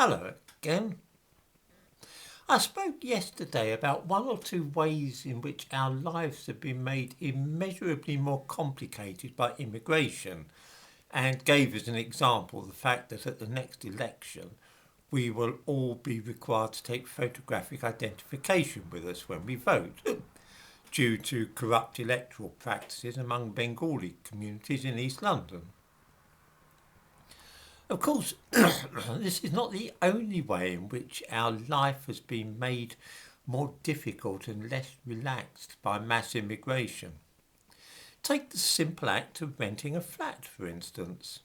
Hello again. I spoke yesterday about one or two ways in which our lives have been made immeasurably more complicated by immigration and gave as an example the fact that at the next election we will all be required to take photographic identification with us when we vote due to corrupt electoral practices among Bengali communities in East London. Of course, this is not the only way in which our life has been made more difficult and less relaxed by mass immigration. Take the simple act of renting a flat, for instance.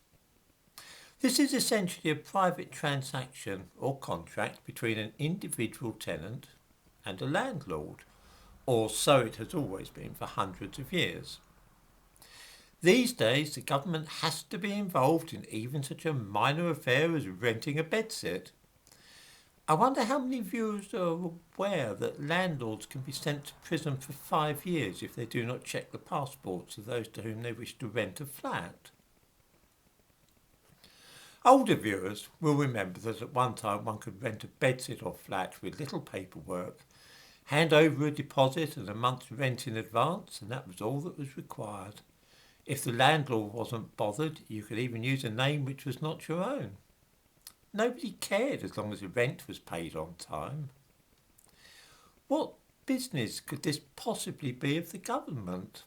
This is essentially a private transaction or contract between an individual tenant and a landlord, or so it has always been for hundreds of years. These days, the government has to be involved in even such a minor affair as renting a bedsit. I wonder how many viewers are aware that landlords can be sent to prison for 5 years if they do not check the passports of those to whom they wish to rent a flat. Older viewers will remember that at one time one could rent a bedsit or flat with little paperwork, hand over a deposit and a month's rent in advance, and that was all that was required. If the landlord wasn't bothered, you could even use a name which was not your own. Nobody cared as long as the rent was paid on time. What business could this possibly be of the government?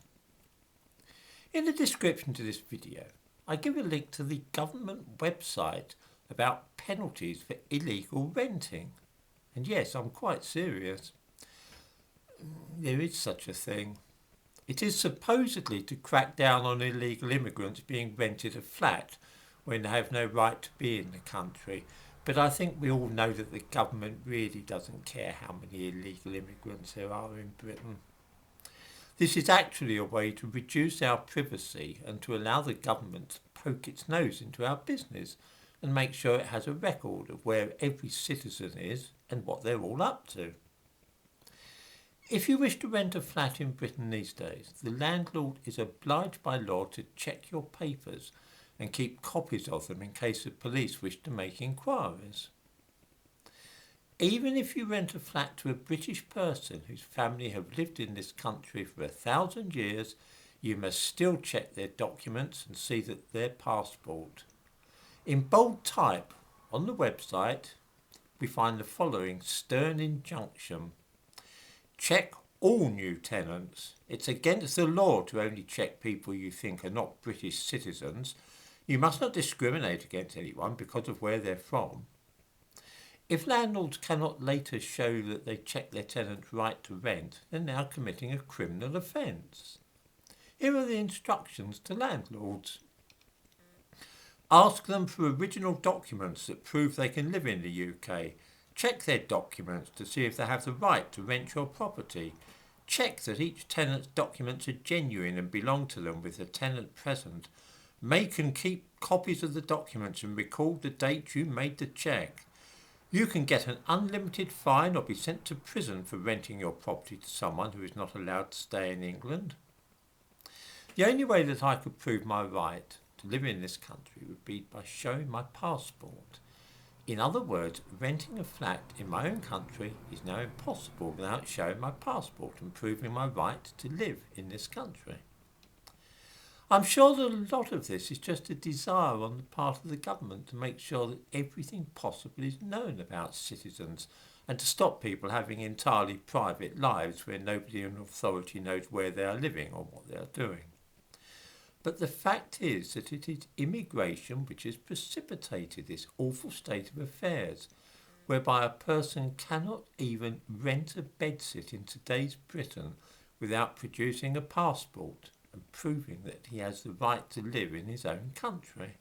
In the description to this video, I give a link to the government website about penalties for illegal renting. And yes, I'm quite serious. There is such a thing. It is supposedly to crack down on illegal immigrants being rented a flat when they have no right to be in the country. But I think we all know that the government really doesn't care how many illegal immigrants there are in Britain. This is actually a way to reduce our privacy and to allow the government to poke its nose into our business and make sure it has a record of where every citizen is and what they're all up to. If you wish to rent a flat in Britain these days, the landlord is obliged by law to check your papers and keep copies of them in case the police wish to make inquiries. Even if you rent a flat to a British person whose family have lived in this country for 1,000 years, you must still check their documents and see that their passport. In bold type on the website, we find the following stern injunction. Check all new tenants. It's against the law to only check people you think are not British citizens. You must not discriminate against anyone because of where they're from. If landlords cannot later show that they check their tenants' right to rent, they're now committing a criminal offence. Here are the instructions to landlords. Ask them for original documents that prove they can live in the UK. Check their documents to see if they have the right to rent your property. Check that each tenant's documents are genuine and belong to them with the tenant present. Make and keep copies of the documents and record the date you made the check. You can get an unlimited fine or be sent to prison for renting your property to someone who is not allowed to stay in England. The only way that I could prove my right to live in this country would be by showing my passport. In other words, renting a flat in my own country is now impossible without showing my passport and proving my right to live in this country. I'm sure that a lot of this is just a desire on the part of the government to make sure that everything possible is known about citizens and to stop people having entirely private lives where nobody in authority knows where they are living or what they are doing. But the fact is that it is immigration which has precipitated this awful state of affairs, whereby a person cannot even rent a bedsit in today's Britain without producing a passport and proving that he has the right to live in his own country.